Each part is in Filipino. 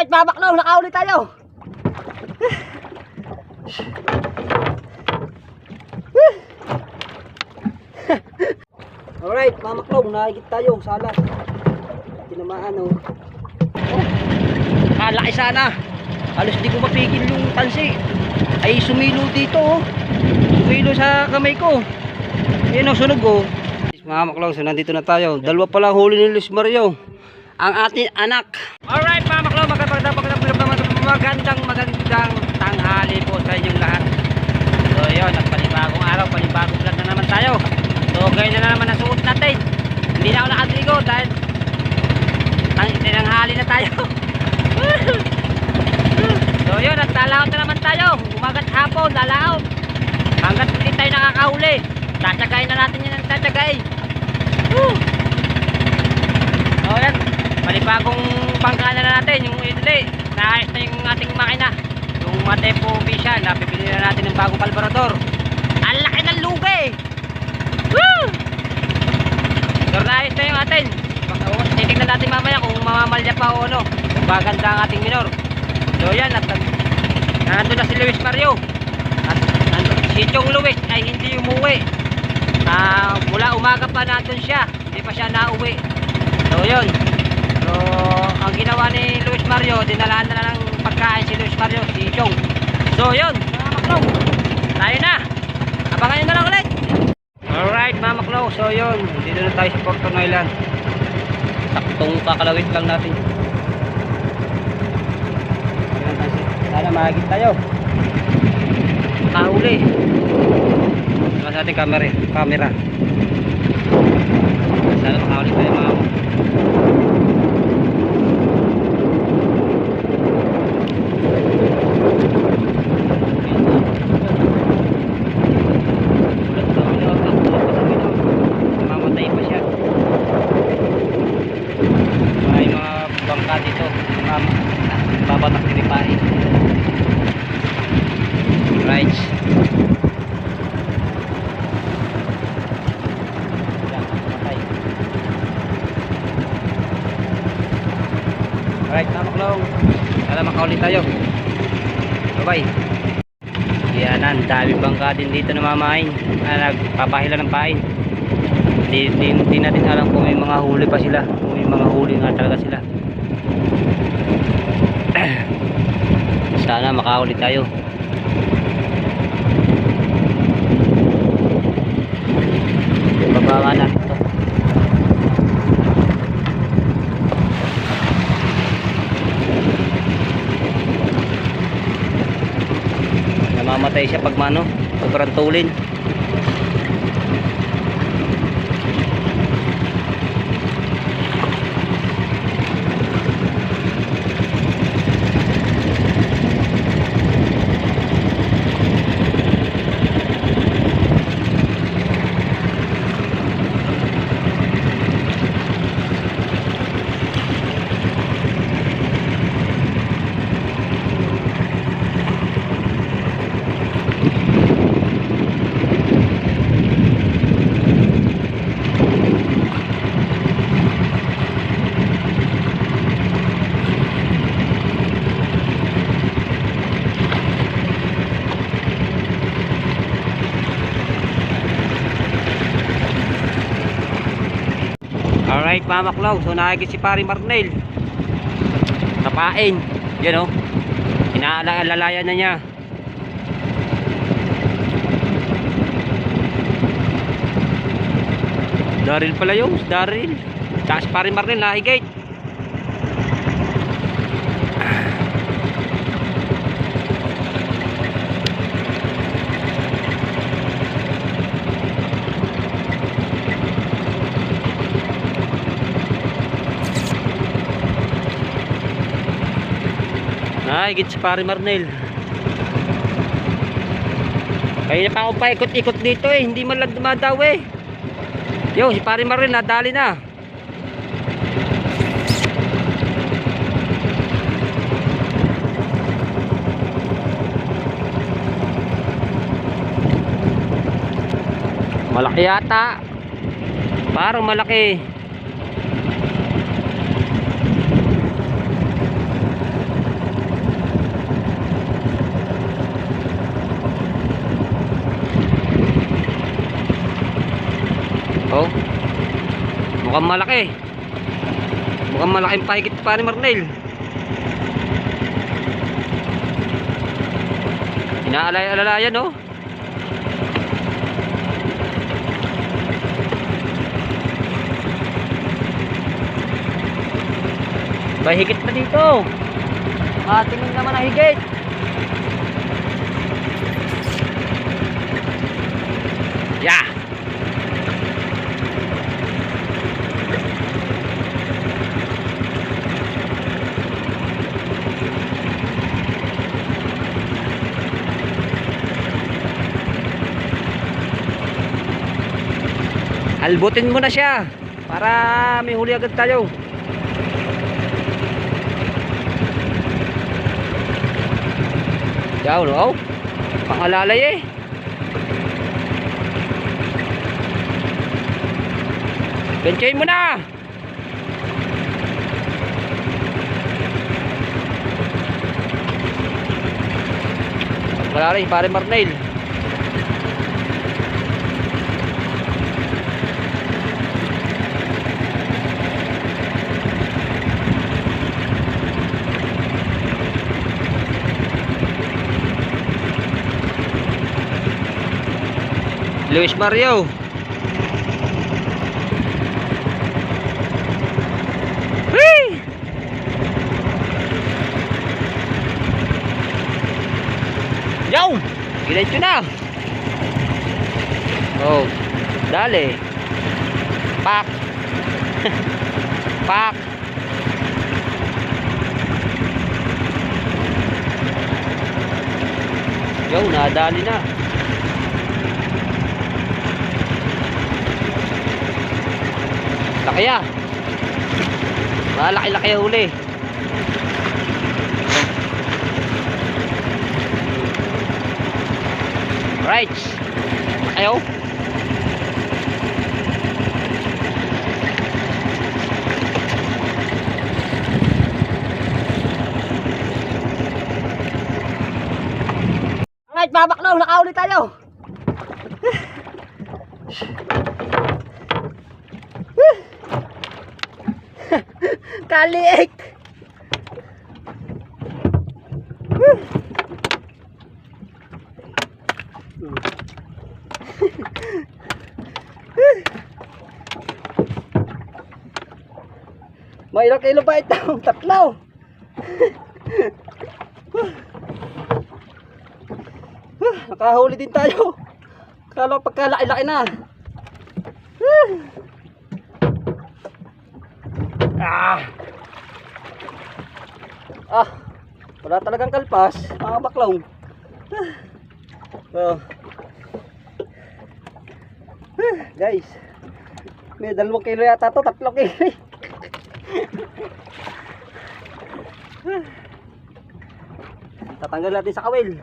Alright mga baklaw, nakauli tayo. Alright mga baklaw, nakikita tayo sa alas. Tinamaan oh. Kalaki sana. Halos di ko mapigil yung tansi. Ay sumilo dito oh. Sumilo sa kamay ko. Yan oh, sunog oh. Mga baklaw, so nandito na tayo. Dalawa pala huli ni Luis Mario, ang ating anak. Alright mga baklaw, magandang tanghali po sa inyong lahat. So yun, at panibagong araw, panibagong vlog na naman tayo. So ganyan na naman ang suot natin. Hindi na ako nakadrigo dahil tinanghali na tayo. So yun, at lalaot na naman tayo. Umagat hapon, lalaot. Hanggat hindi tayo nakakahuli, tatagayin na natin yan ang tatagay. So yan, panibagong bangka na natin. Yung idli, naayos na yung ating makina. Yung Matepo official, napipili na natin ng bagong kalburador. Ang laki ng lugi. Woo! So naayos na yung atin. Titignan natin mamaya kung mamamalya pa o ano, kung baganda ang ating minor. So yan, at nandun na si Luis Mario. At si Chong Luis ay hindi umuwi. Mula umaga pa nandun siya, hindi pa siya nauwi. So yun, so ang ginawa ni Luis Mario, dinalaan na lang ng pagkain si Luis Mario, si Chong. So yun mga maklaw, tayo na, abangan nyo na lang ulit. Alright mga maklaw, so yun, dito na tayo sa Porton Island. Saktong kakalawit lang natin. Sana mahagit tayo, kahuli sa ating camera. Sana makahuli tayo mga mamatay pa siya. May mga bangka dito, babatak dinipahin. Right. Alright, namaklaw. Sana makaulit tayo. Bye bye. Yan, ang daming bangka din dito na mamain. Nagpapahila ng pain. Hindi natin alam kung may mga huli pa sila. Kung may mga huli nga talaga sila. Sana makaulit tayo. Bababa natin ito. Namamatay siya pag mano, sobrang tulin. Alright mga maklaw, so nakikita si Pari Marnel tapain, yan o, inaalalayan na niya. Daryl pala yung Daryl, tsaka si Pari Marnel nakikita. Higit si Pari Marnel. Kaya pa ako paikot-ikot dito eh, hindi man lang dumadaw eh. Yo, si Pari Marnel nadali na. Malaki yata. Parang malaki. Mukhang malaki. Mukhang malaking pahigit pa ni Marnel. Inaalay-alalayan, no? May higit pa dito. Tingin naman ang higit. Yeah. Albutin mo na siya para may huli agad tayo. Yaw, no? Pangalalay eh. Benchain mo na. Pangalalay, pare Marnel. Luis Mario. Whee! Yaw! Gilencho na. Oh, dali. Pak. Pak. Yaw, nadali na. Laki ah. Malaki-laki ang huli. Right. Ayaw. Alright, babaklaw. Nakahuli tayo. Kaliik. May ilang kilo ba ito? Tatlo. Nakahuli din tayo. Kala pagkalaki-laki na. Wala talagang kalpas, mga baklaw. Guys, may 2 kilo yata to, 3 kilo. Tatanggal natin sa kawil.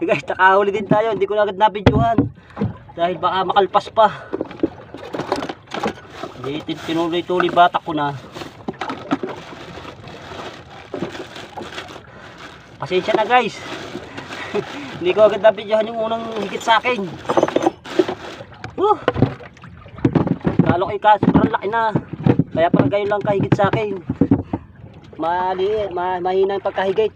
Guys, nakahuli din tayo. Hindi ko na agad nabidyohan dahil baka makalpas pa. Hindi tinuloy-tuloy batak ko na. Pasensya na guys. Hindi ko agad nabidyohan yung unang higit sa akin. Lalo kay sobrang laki na. Kaya pag gayon lang kahigit sa akin, mahina yung pagkahigit.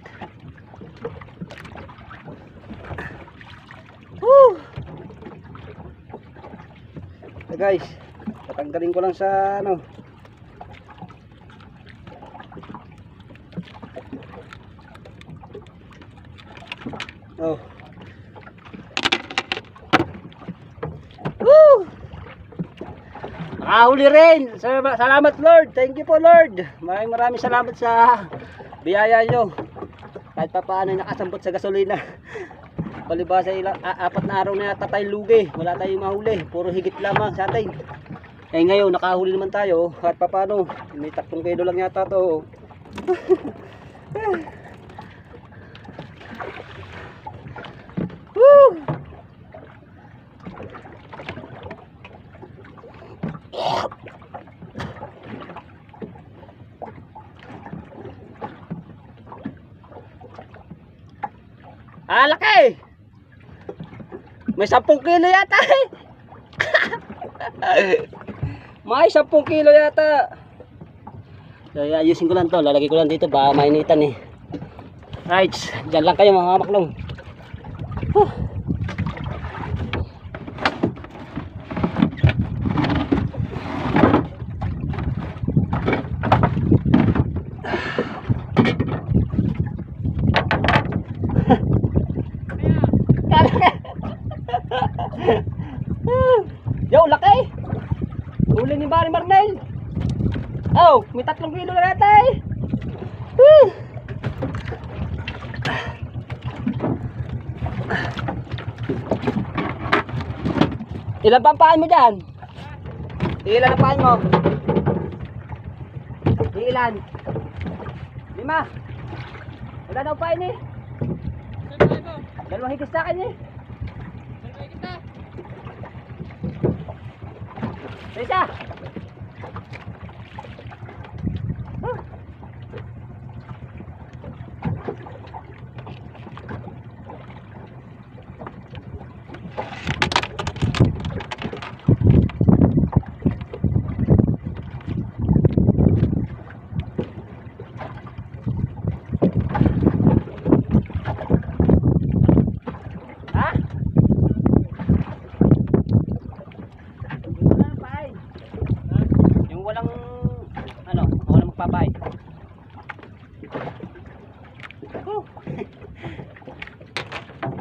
Guys, tatanggalin ko lang sa ano. Oh. Nakahuli rin. Salamat Lord. Thank you po Lord. Maraming salamat sa biyaya nyo. Kahit pa paano nakasambot sa gasolina. Palibasa ilang 4 na araw na yata tayong lugi. Wala tayong mahuli. Puro higit lamang sa atin. Eh ngayon nakahuli naman tayo. Kahit pa paano. May 3 kilo lang yata to. Laki! May 10 kilo yata eh. May 10 kilo yata. So, ayusin ko lang to. Lalagay ko lang dito. Baka mainitan eh. Right. Diyan lang kayo mga maklong. Yo, laki! Huli ni Barry Marnel. Oh, may 3 kilo na yata eh. Ilan pa ang paan mo dyan? Ilan ang paan mo? Ilan? 5. Wala daw pain eh. 2 higis sa akin eh. 2 higis na. Isa. Papay.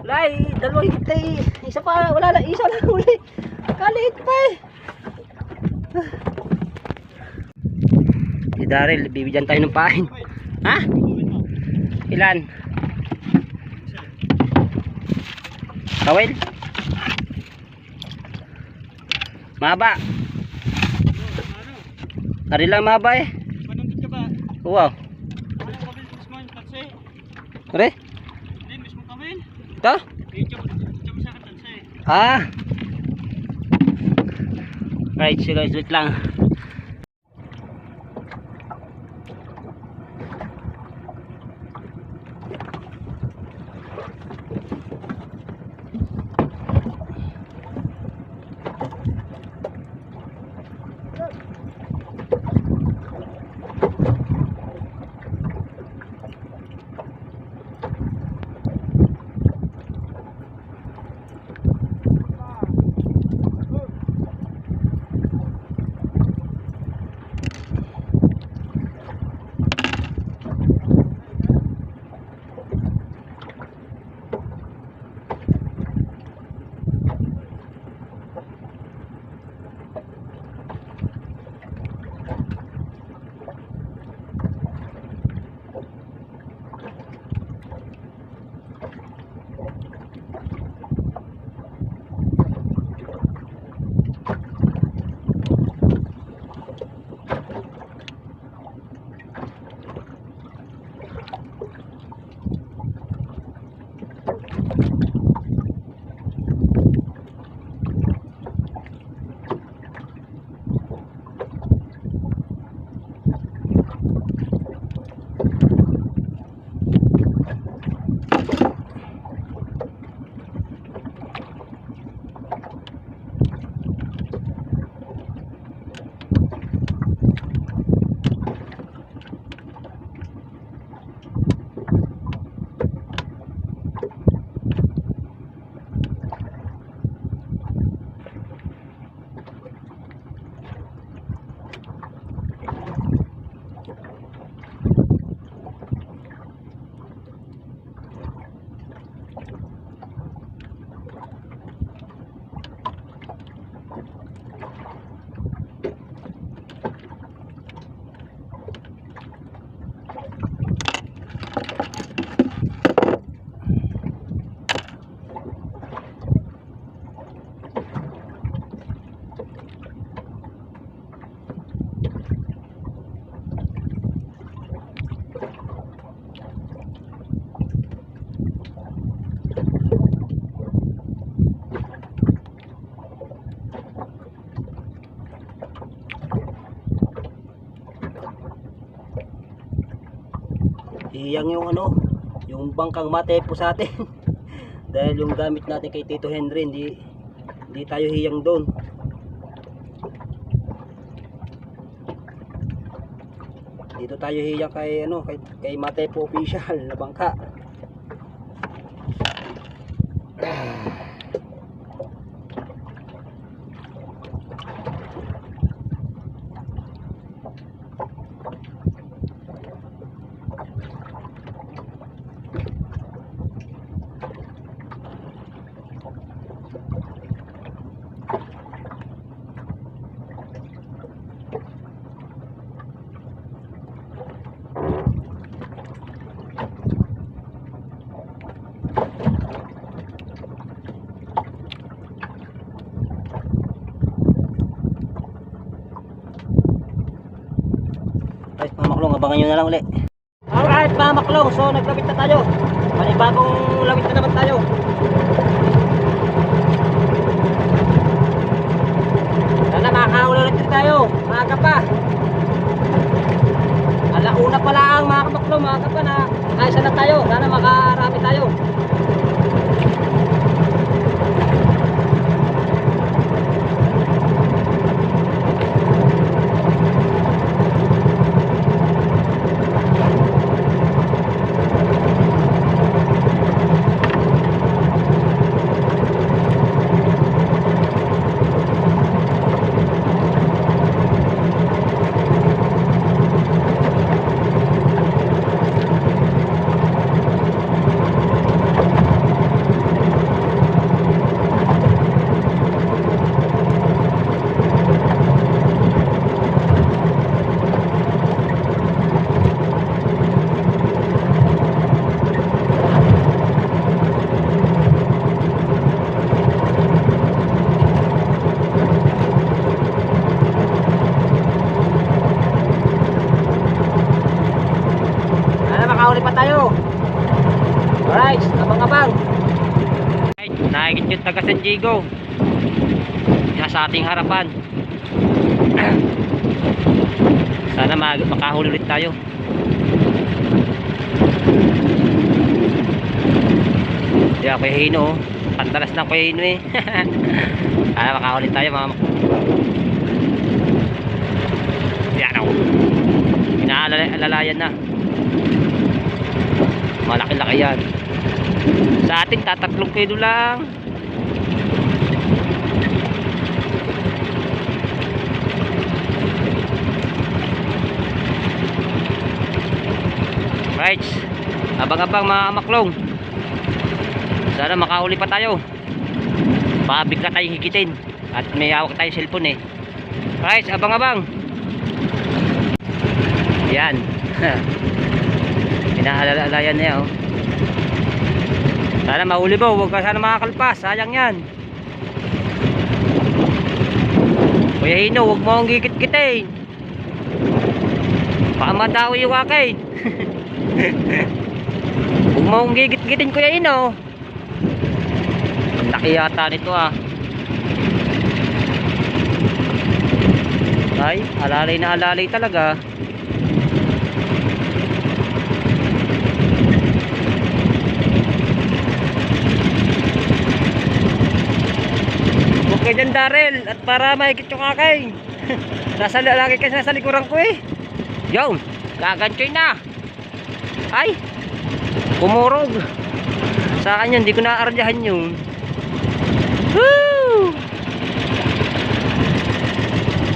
Lay, 2 higit na eh. Isa pa, wala na, isa na huli. Kaliit pa eh. Si Daryl, bibigyan tayo ng pain. Ha? Ilan? Kawel? Mahaba. Ari lang mahaba eh. Wow. Re? Ito? Ah. Right, so guys, wait lang. Iyang yung ano, yung bangkang matepo sa atin. Dahil yung gamit natin kay Tito Henry, hindi tayo hiyang doon. Dito tayo hiyang kay kay Matepo Official na bangka. Guys, mga maklong, abangan nyo na lang ulit. Alright mga maklong, so naglawit na tayo. Panibagong lawit na naman tayo. Sana makakaulo ulit din tayo. Maaga pa. Alauna pa lang mga maklong, maaga pa na. Kaisa na tayo, sana makarami tayo. Makahuli pa tayo. Alright, abang-abang. Nakikit yung taga San Diego. Nasa ating harapan. Sana makahuli ulit tayo. Di ako hino. Pantalas ng hino eh. Sana makahuli tayo mga. Yan ako. Inaalalayan na. Malaki-laki yan. Sa atin, 3 kilo lang. Right. Abang-abang mga maklong. Sana makahuli pa tayo. Pabigla tayong higitin. At may hawak tayong cellphone eh. Right. Abang-abang. Yan. Pinaalalayan niya oh. Sana mahuli mo, huwag ka sana makakalpas, sayang yan. Kuya Hino, huwag mo akong gigit-gitin. Baka madawi yung akin. Huwag mo akong gigit-gitin Kuya Hino. Ang laki yata nito ah. Ay, alalay na alalay talaga. Okay dyan Daryl, at para mahigit yung akin. Lagi kasi nasa likuran ko eh. Yun, gaganchoy na. Ay, kumurog. Sa akin yun, hindi ko naaryahan yun. Woo!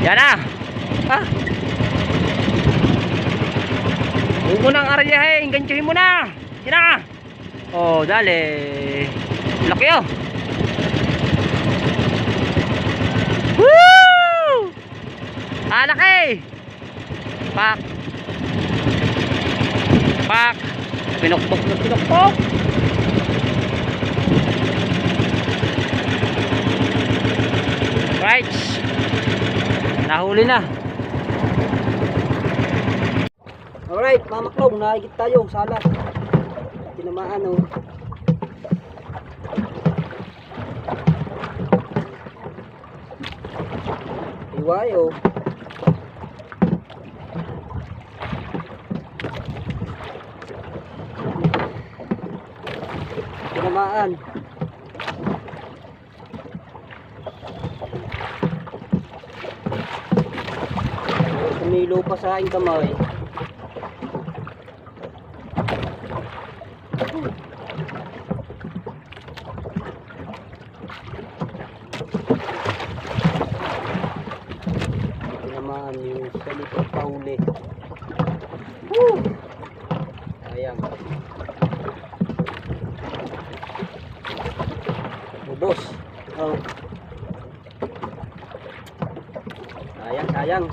Yan na. Ha? Huwag mo nang aryahin, ganchoyin mo na. Yan na. Oh, dali. Laki oh. Woo! Laki! Pak! Pak! Pinukpok na pinukpok! Right! Nahuli na! Alright, mamaklong, nahigit tayo sa alas. Tinamaan oh. Iwayo. Tinamaan. Humilo pa sa aking kamay. Ito naman yung salipot pauli. Sayang. Ubos. Oh. Sayang, sayang.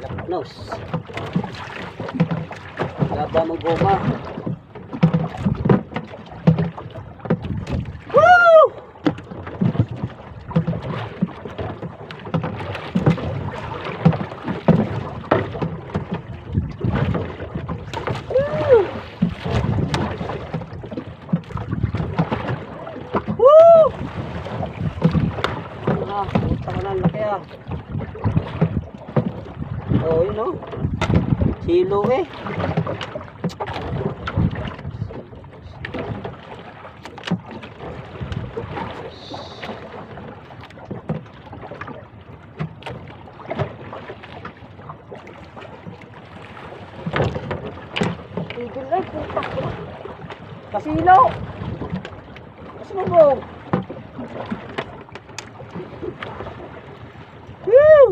Lapnos. Gaba mong goma. Woo! Woo! Ah, puta ka na, laki ah. Oh, yun oh. Silo eh. Tigil na, puta ko. Kasilo. Kasunubong. Woo!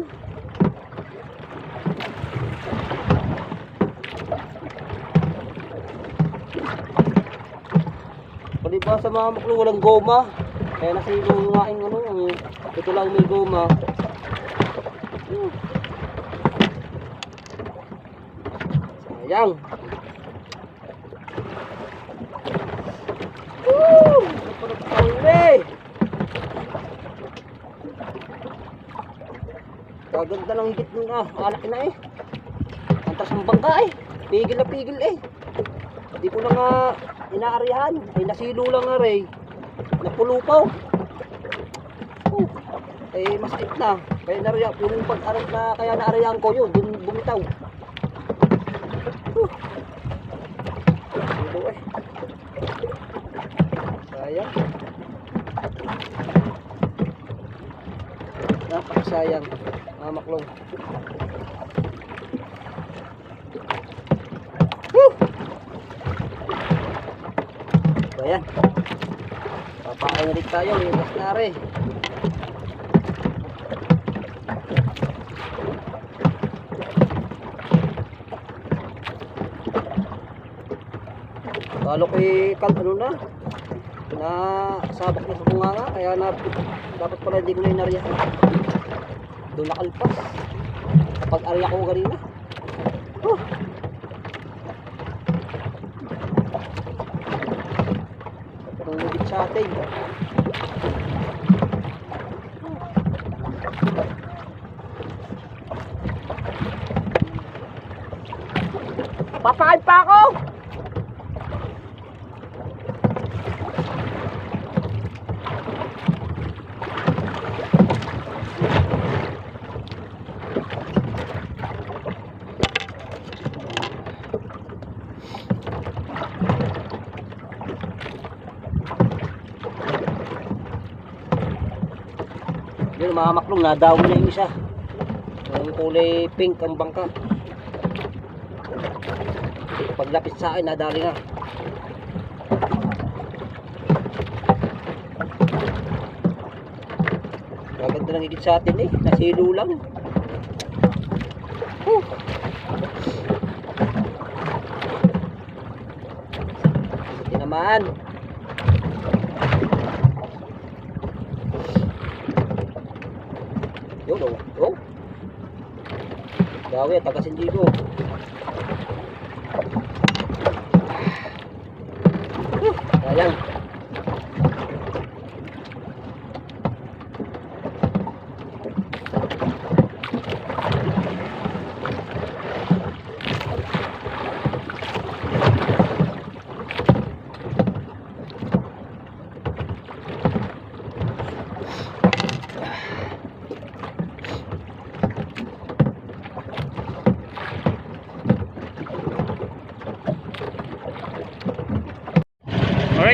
Paliba sa mga maklo walang goma. Kaya nasilo yung aking ano, ito lang may goma. Sayang. Woo! Kaganda ng higit nun ah. Alaki na eh. Antras ng bangka eh. Pigil na pigil eh. Hindi ko na nga inaarihan. Ay nasilo lang nga rin. Napulupaw. Eh masakit na. Kaya nariyan. Yung pag-aral na kaya naarihan ko yun. Dun bumitaw. Silo eh. Sayang. Napakasayang. Mga maklong. Woo! So ayan. Papakain ulit tayo. Iwas na rin. Kalo ko'y ano na sabak na sa bunganga. Kaya na, dapat pala hindi ko na inariyahan. Doon nakalpas kapag ariya ko kanina. Pangugit sa atin. Papakain pa ako. Yun mga maklong, nadawin na yung isa. Yung kulay pink ang bangka. Paglapit sa akin, nadali na. Gaganda ng higit sa atin eh. Nasilo lang. Ito naman. Yun o. Oh. Dawi, taga-sindigo. Sayang.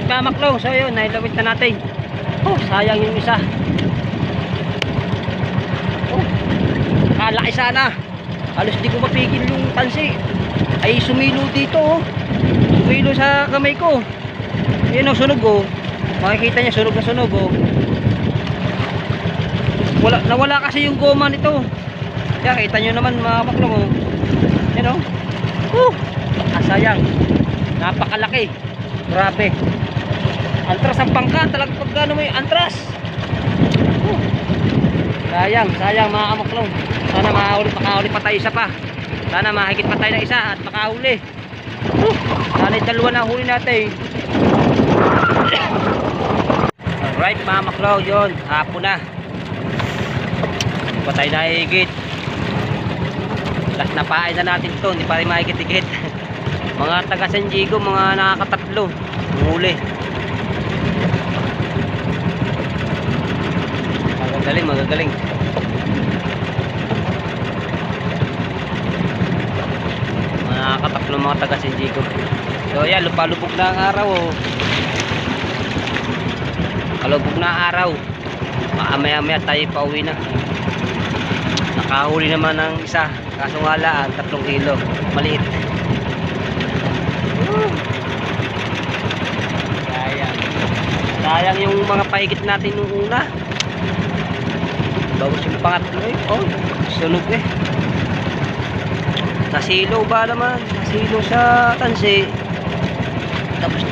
Alright mga maklong, so yun, nailawit na natin. Oh, sayang yung isa. Oh, kalaki sana. Halos di ko mapigil yung tansi. Ay sumilo dito oh. Sumilo sa kamay ko. Yun oh, sunog oh. Makikita niya sunog na sunog oh. Nawala kasi yung goma nito. Kaya kita nyo naman mga maklong oh. Yan oh. Sayang. Napakalaki. Grabe. Antras ang bangka. Talagang pagkano may antras. Sayang mga kamaklong. Sana makahuli pa tayo isa pa. Sana mahigit pa tayo na isa at makahuli. Sana yung dalawa na huli natin. Alright mga maklong, yun. Hapon na. Hindi pa tayo nahigit. Last napain na natin to. Hindi pa rin mahigit-higit. Mga taga San Diego, mga nakakatatlo huli. Magagaling. Mga nakakatatlo mga taga San Diego. So yan, lupalubog na ang araw oh. Kalubog na ang araw. Maya tayo pauwi na. Nakahuli naman ng isa. Kaso nga lang 3 kilo. Maliit. Sayang yung mga paigit natin nung una. Bawas yung pangatlo eh. Oh, sunog eh. Nasilo ba naman? Nasilo sa tansi. Tapos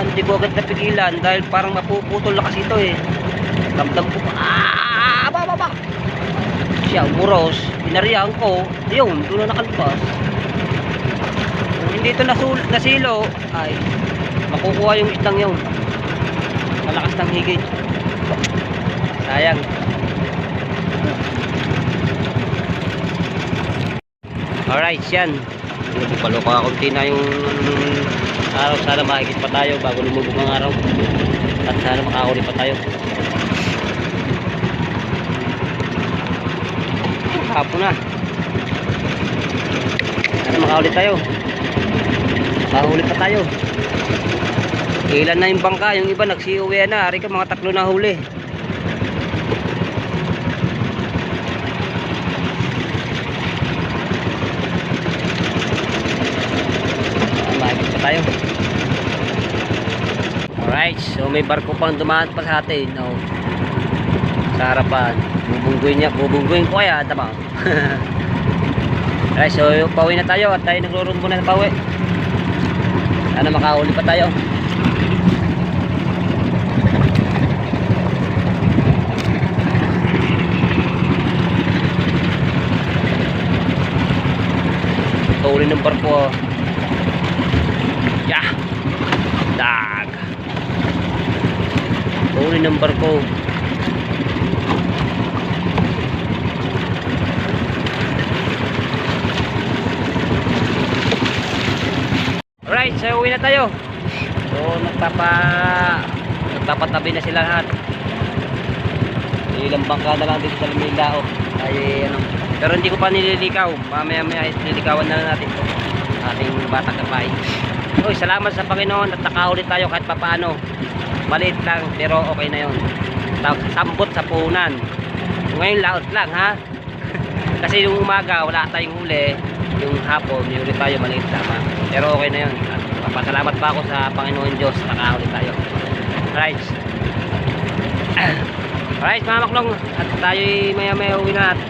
hindi ko agad napigilan dahil parang mapuputol na kasi ito eh. Damdam ko pa. Baba. Siya umuros. Pinarihan ko. Yun, doon na nakalpas. Kung hindi ito nasilo ay makukuha yung isdang yun. Malakas ng higit. Sayang. Alright, yan. Paloka konti na yung araw. Sana mahigit pa tayo bago lumubog ang araw. At sana makahuli pa tayo. Hapon na. Sana makahuli tayo. Makahuli pa tayo. Ilan na yung bangka, yung iba nagsiuwi na. Ari ka mga 3 na huli. Mahigit pa tayo. Alright, so may barko pang dumaan pa sa atin. No? Sa harapan. Bubungguin ko kaya. Tama. Alright, so pauwi na tayo at tayo nagrurumbo na pauwi. Sana makahuli pa tayo. Huli ng barko. Yeah. Dag. Huli ng barko. Alright, so uwi na tayo. So nagpapatabi na sila lahat. Ilang bangka na lang dito sa Lumilao. Ay ano. Pero hindi ko pa nililikaw. Mamaya nililikawan na lang natin ito. Ating batang kapay. Uy, salamat sa Panginoon at nakahuli tayo kahit papaano. Maliit lang pero okay na yun. Sambot sa puhunan. Ngayon laot lang ha. Kasi yung umaga wala tayong huli. Yung hapon may huli tayo maliit lang ha. Pero okay na yun. Papasalamat pa ako sa Panginoon Diyos. Nakahuli tayo. Right. Alright mga maklong. At tayo'y maya uwi na at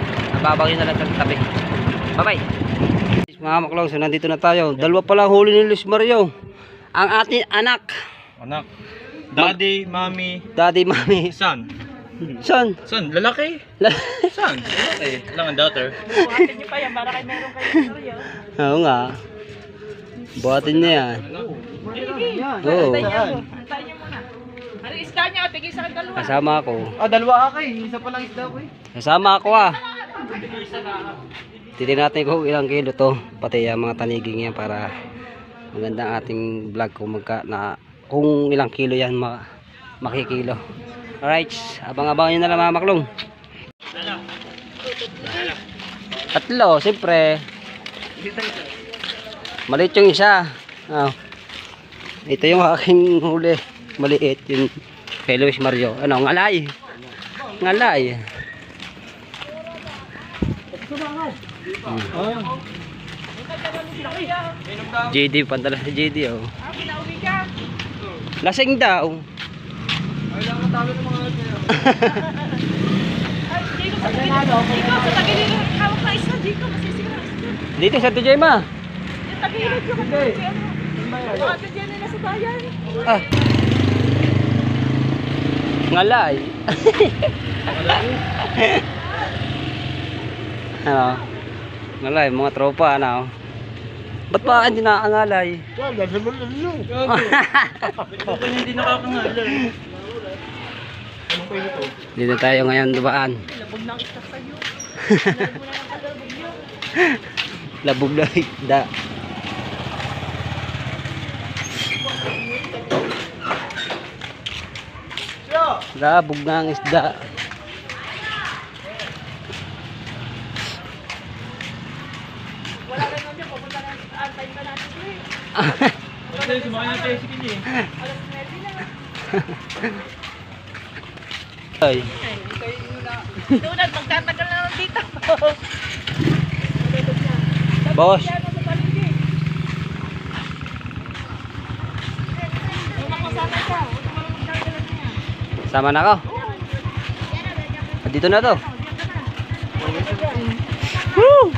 babagay na lang sa tabi. Bye bye. Mga maklong, so nandito na tayo. Dalawa pala huli ni Luis Mario. Ang ating anak. Daddy, mommy, son. Son, lalaki. Son, lalaki. Lang ang daughter. Buhatin niyo pa yan para kay meron kayo Mario. Oo nga. Buhatin niya yan. Oo. Antayin niyo muna. Ano isda niya? Tigil sa dalawa. Kasama ako. Dalawa akay. Isa pa lang isda ko eh. Kasama ako Titignan natin kung ilang kilo to. Pati yung mga taniging yan para magandang ating vlog kung ilang kilo yan makikilo. Alright, abang-abangan nyo na lang mga maklong. 3, siyempre. Maliit yung isa. Ito yung aking huli. maliit yun kay Luis Mario. Ano, ngalay. Ngalay. JD, pantala si JD oh. Lasing daw. Ay lang ang talo ng mga sa'yo. Jiko, sa tagilid yung hawak na isa, Jiko, masisira. Dito sa TJ ma. Yung tagilid yung kasi ano. Baka dyan na nasa bayan. Ah. Ngalay. Ano? Ngalay, mga tropa ano. Ba't pa hindi nakakangalay? Hindi nakakangalan. Dito tayo ngayon dubaan. Labog ng istak sa'yo. Labog na isda. Labog na ang isda. Wala rin naman dyan, pupunta na, antayin ka natin ko eh. Kasi sumakay na tayo si Kini eh. Alas 9 na. Ay. Doon na, magtatagal na lang dito. Boss. Yan ang sa paligid. Kung makasama ka, huwag ka marunong magdadalan niya. Sama na ako. Dito na to. Woo!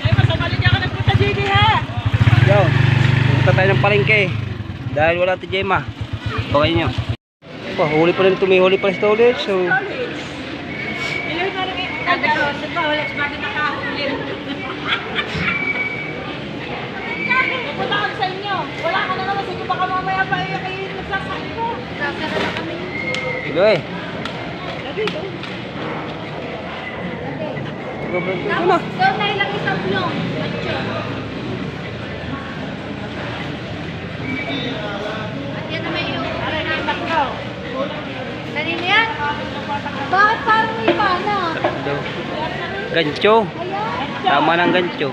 Ay, masamalin niya ka nagpunta, JD ha? Yo. Punta tayo ng palengke. Dahil wala si Gemma. Okay nyo. Huli pa rin tumihuli pa rin ulit. So, Ilan ka lang eh. Sa Paulets, bakit nakahuli? Pupunta kami sa inyo. Wala ka na naman sa inyo. Baka mamaya pa kayo nagsasahin ko. Sasara na kami. ilo eh. Lagi ito. Ano na? Doon na ilang isang blong. Macho. At yan naman yung... Aray na yung baklo. Kanina yan? Bakit parang may pana? Gancho. Tama ng gancho.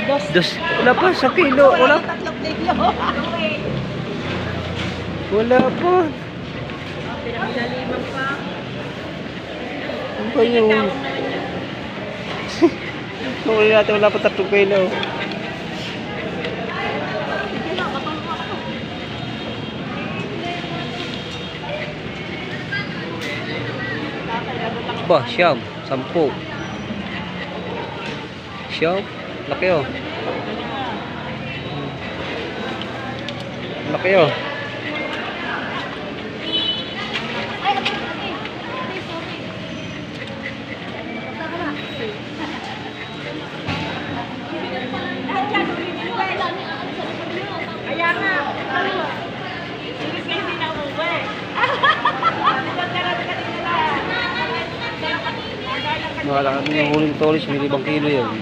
Dos. Wala pa sa kilo. Wala. Tatlong kilo. Wala pa. Pinagdaliman pa. Ano ba yun? Huli natin wala pa 3 kilo. Ba, siyam. 10. Siyam. Laki oh. Laki oh. Kaya nga. Hindi ka hindi na umuwi. Wala kami yung huling tolis. May 5 kilo yun.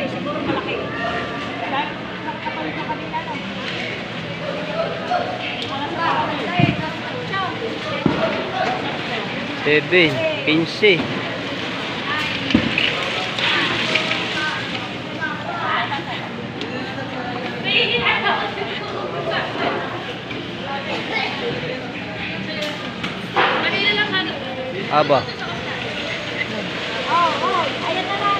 Siguro malaki. Dahil nakapal na kanina lang. Bebe, 15. Aba. Ayan na lang.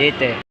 7.